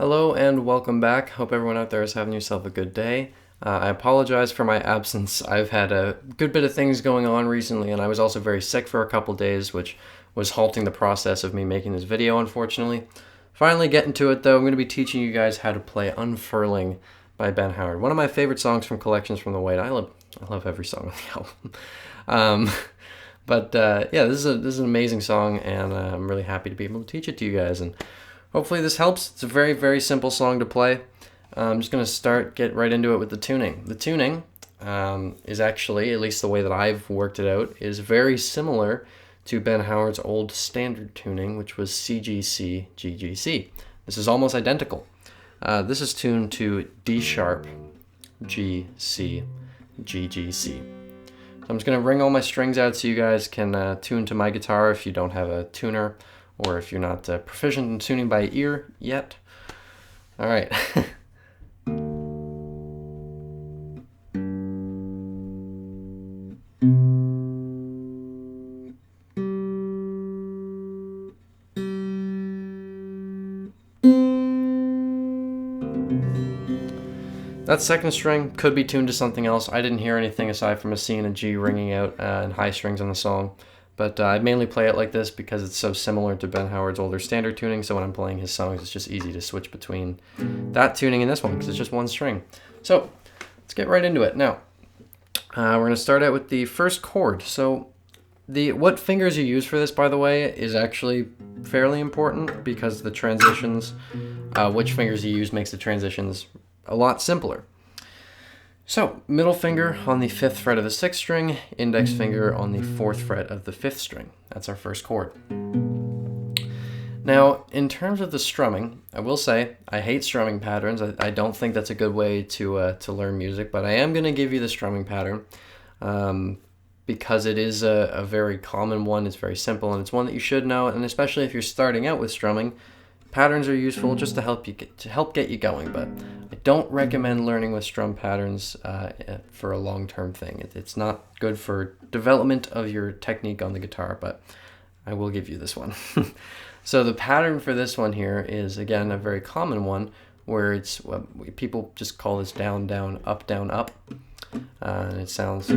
Hello and welcome back. Hope everyone out there is having yourself a good day. I apologize for my absence. I've had a good bit of things going on recently, and I was also very sick for a couple days, which was halting the process of me making this video, unfortunately. Finally getting to it though, I'm going to be teaching you guys how to play Unfurling by Ben Howard. One of my favorite songs from Collections from the White. I love every song on the album. Yeah, this is an amazing song, and I'm really happy to be able to teach it to you guys. And hopefully this helps. It's a very, very simple song to play. I'm just going to get right into it with the tuning. The tuning is actually, at least the way that I've worked it out, is very similar to Ben Howard's old standard tuning, which was CGC, GGC. This is almost identical. This is tuned to D sharp, G, C, G, G, C. So I'm just going to ring all my strings out so you guys can tune to my guitar if you don't have a tuner, or if you're not proficient in tuning by ear yet. All right. That second string could be tuned to something else. I didn't hear anything aside from a C and a G ringing out and high strings on the song. But I mainly play it like this because it's so similar to Ben Howard's older standard tuning, so when I'm playing his songs, it's just easy to switch between that tuning and this one because it's just one string. So let's get right into it. Now, we're going to start out with the first chord. So what fingers you use for this, by the way, is actually fairly important because the transitions, which fingers you use makes the transitions a lot simpler. So, middle finger on the 5th fret of the 6th string, index finger on the 4th fret of the 5th string. That's our first chord. Now, in terms of the strumming, I will say I hate strumming patterns. I don't think that's a good way to learn music, but I am going to give you the strumming pattern because it is a very common one. It's very simple, and it's one that you should know, and especially if you're starting out with strumming, patterns are useful just to help get you going, but I don't recommend learning with strum patterns for a long-term thing. It's not good for development of your technique on the guitar, but I will give you this one. So the pattern for this one here is, again, a very common one, where it's people just call this down, down, up, and it sounds.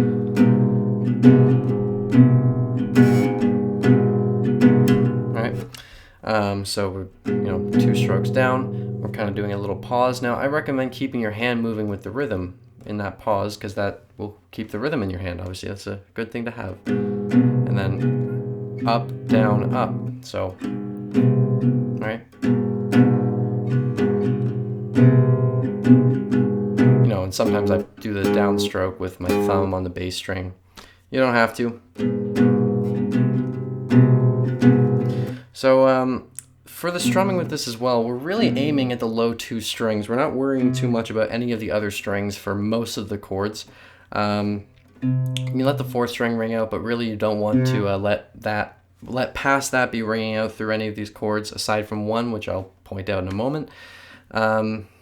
So we're, 2 strokes down, we're kind of doing a little pause. Now, I recommend keeping your hand moving with the rhythm in that pause because that will keep the rhythm in your hand. Obviously, that's a good thing to have. And then up, down, up. So, right? And sometimes I do the downstroke with my thumb on the bass string. You don't have to. So, for the strumming with this as well, we're really aiming at the low 2 strings. We're not worrying too much about any of the other strings for most of the chords. You can let the 4th string ring out, but really you don't want to let past that be ringing out through any of these chords, aside from one, which I'll point out in a moment.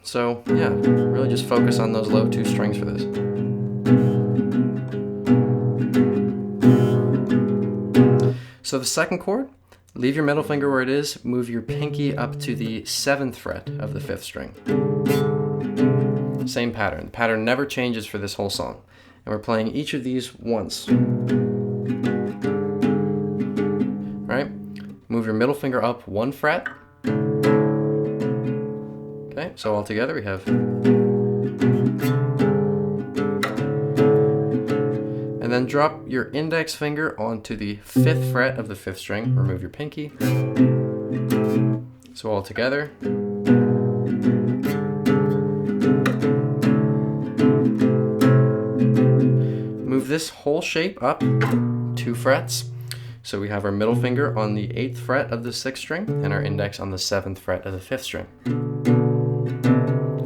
So yeah, really just focus on those low 2 strings for this. So the second chord, leave your middle finger where it is, move your pinky up to the 7th fret of the 5th string. Same pattern. The pattern never changes for this whole song. And we're playing each of these once. All right? Move your middle finger up 1 fret. Okay, so all together we have. And then drop your index finger onto the 5th fret of the 5th string. Remove your pinky. So all together. Move this whole shape up 2 frets. So we have our middle finger on the 8th fret of the 6th string and our index on the 7th fret of the 5th string.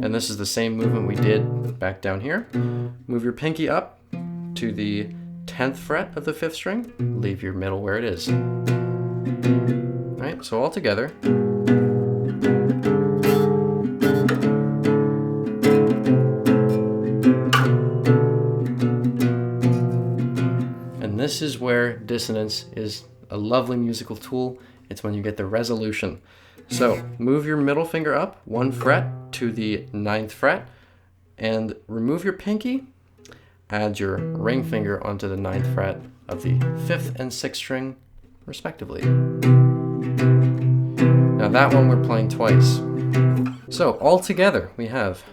And this is the same movement we did back down here. Move your pinky up to the 10th fret of the 5th string, leave your middle where it is. All right, so all together. And this is where dissonance is a lovely musical tool. It's when you get the resolution. So move your middle finger up 1 fret to the 9th fret and remove your pinky. Add your ring finger onto the 9th fret of the 5th and 6th string, respectively. Now that one we're playing twice. So all together we have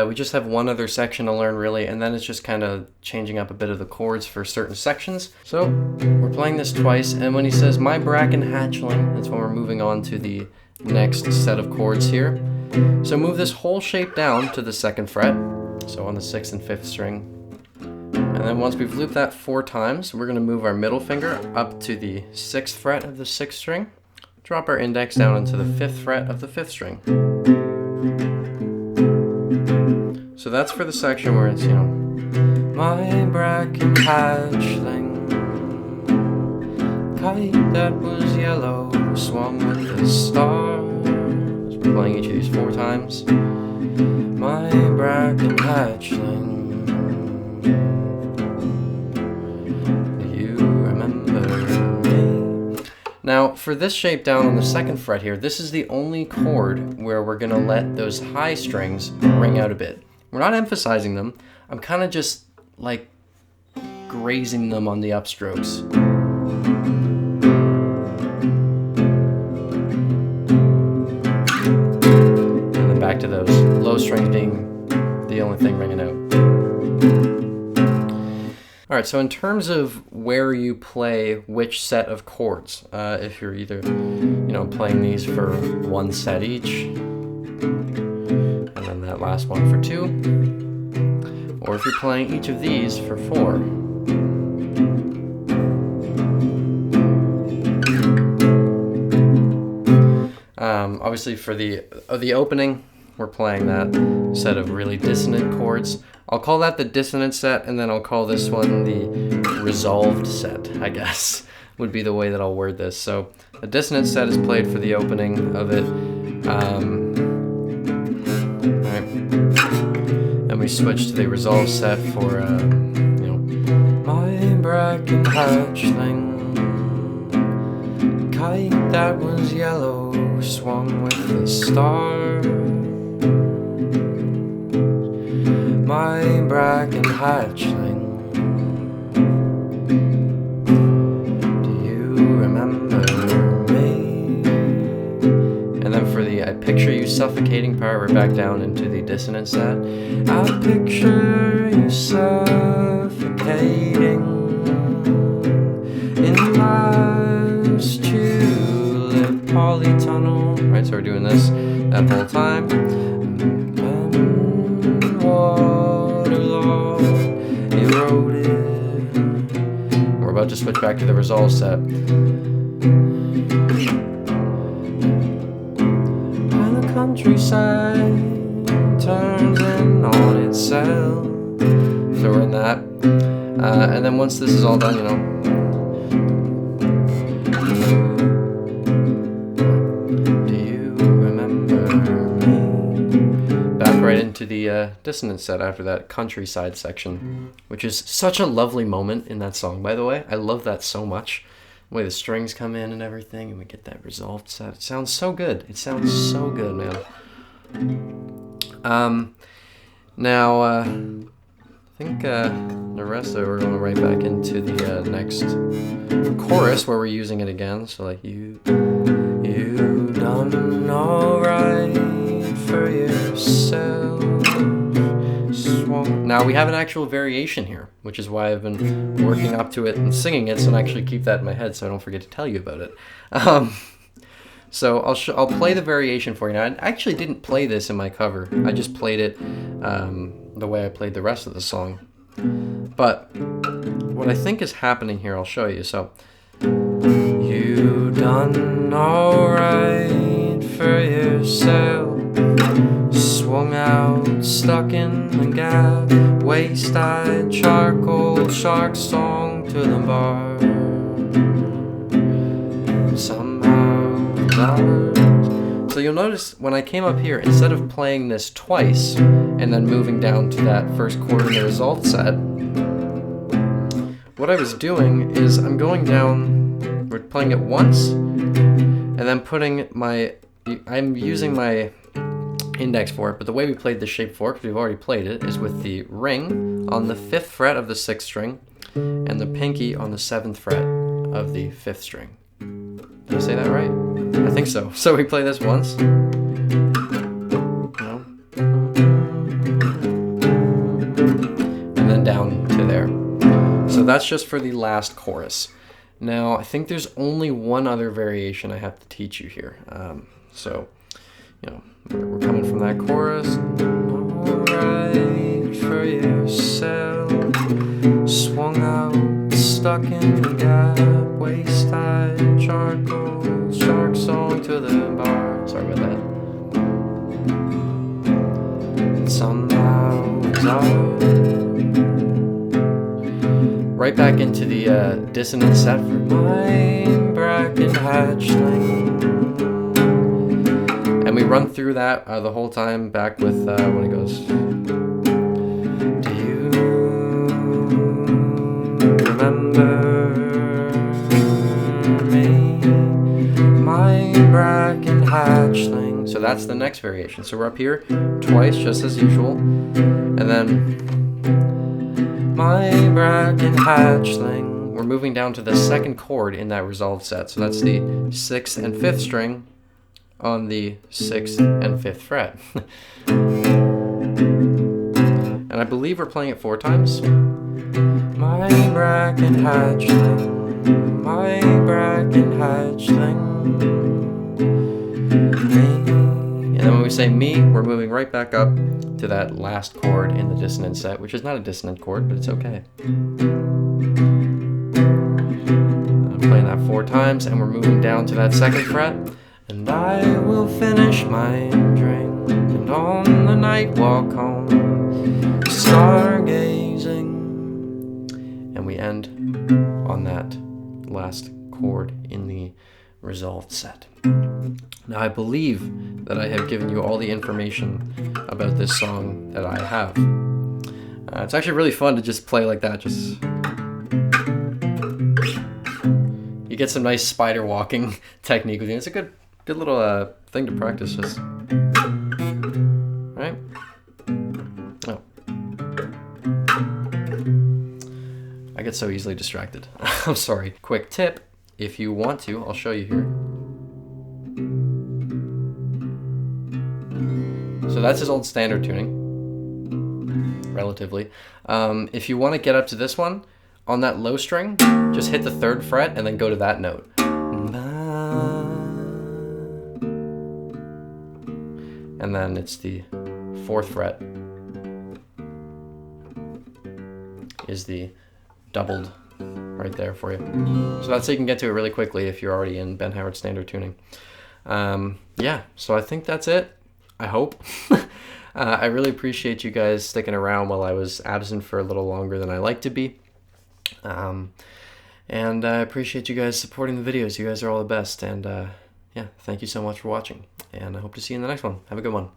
we just have one other section to learn really, and then it's just kind of changing up a bit of the chords for certain sections. So we're playing this twice, and when he says my bracken hatchling, that's when we're moving on to the next set of chords here. So move this whole shape down to the 2nd fret, so on the 6th and 5th string. And then once we've looped that 4 times, we're going to move our middle finger up to the 6th fret of the 6th string, drop our index down into the 5th fret of the 5th string. So that's for the section where it's, my bracken hatchling, kite that was yellow, swung with the stars. We're playing each of these 4 times. My bracken hatchling, do you remember me? Now, for this shape down on the 2nd fret here, this is the only chord where we're going to let those high strings ring out a bit. We're not emphasizing them. I'm kind of just like grazing them on the upstrokes. And then back to those low strings being the only thing ringing out. All right, so in terms of where you play which set of chords, if you're either, playing these for 1 set each, and then that last one for 2, or if you're playing each of these for 4. Obviously for the opening, we're playing that set of really dissonant chords. I'll call that the dissonant set, and then I'll call this one the resolved set, I guess, would be the way that I'll word this. So the dissonant set is played for the opening of it. Then we switch to the resolved set for, my bracken hatchling, kite that was yellow, swung with the stars. My bracken hatchling, do you remember me? And then for the I picture you suffocating part, we're back down into the dissonant set. I picture you suffocating in life's tulip polytunnel. Right, so we're doing this that whole time. Waterlogged, eroded. We're about to switch back to the resolve set. And the countryside turns in on itself. So we're in that. And then once this is all done, do you remember me? Back right into the dissonant set after that countryside section, which is such a lovely moment in that song, by the way. I love that so much. The way the strings come in and everything, and we get that resolved set. It sounds so good. It sounds so good, man. Now, I think the rest of it, we're going right back into the next chorus where we're using it again. So like, you done alright for yourself. Now we have an actual variation here, which is why I've been working up to it and singing it, so I actually keep that in my head so I don't forget to tell you about it. So I'll play the variation for you. Now, I actually didn't play this in my cover. I just played it the way I played the rest of the song. But what I think is happening here, I'll show you. So, you done alright for yourself. Swung out, stuck in the gap. Waste-eyed charcoal shark song to the bar. Somehow ours. So So you'll notice when I came up here, instead of playing this twice and then moving down to that first chord in the result set, what I was doing is I'm going down, we're playing it once, and then I'm using my index for it, but the way we played the shape for it, because we've already played it, is with the ring on the 5th fret of the 6th string and the pinky on the 7th fret of the 5th string. Did I say that right? I think so. So we play this once. And then down to there. So that's just for the last chorus. Now, I think there's only one other variation I have to teach you here. We're coming from that chorus. Alright for yourself. Swung out, stuck in the gap. Waist high, charcoal, shark song to the bar. Sorry about that. Somehow it's out. Right back into the dissonant set for my bracken hatchling. And we run through that the whole time back with when it goes. Do you remember me, my bracken hatchling? So that's the next variation. So we're up here twice, just as usual, and then my bracken hatchling. We're moving down to the 2nd chord in that resolved set. So that's the 6th and 5th string on the 6th and 5th fret. And I believe we're playing it 4 times. My bracken hatchling, my bracken hatchling. And then when we say me, we're moving right back up to that last chord in the dissonant set, which is not a dissonant chord, but it's okay. I'm playing that 4 times, and we're moving down to that 2nd fret. And I will finish my drink, and on the night walk home, stargazing. And we end on that last chord in the resolved set. Now I believe that I have given you all the information about this song that I have. It's actually really fun to just play like that. You get some nice spider walking technique with it. It's a good little thing to practice. Just right. Oh, I get so easily distracted. I'm sorry. Quick tip: if you want to, I'll show you here. So that's his old standard tuning, relatively. If you want to get up to this one, on that low string, just hit the 3rd fret and then go to that note. And then it's the 4th fret is the doubled right there for you. So that's how you can get to it really quickly if you're already in Ben Howard standard tuning. Yeah, so I think that's it. I hope. I really appreciate you guys sticking around while I was absent for a little longer than I like to be. And I appreciate you guys supporting the videos. You guys are all the best. And yeah, thank you so much for watching. And I hope to see you in the next one. Have a good one.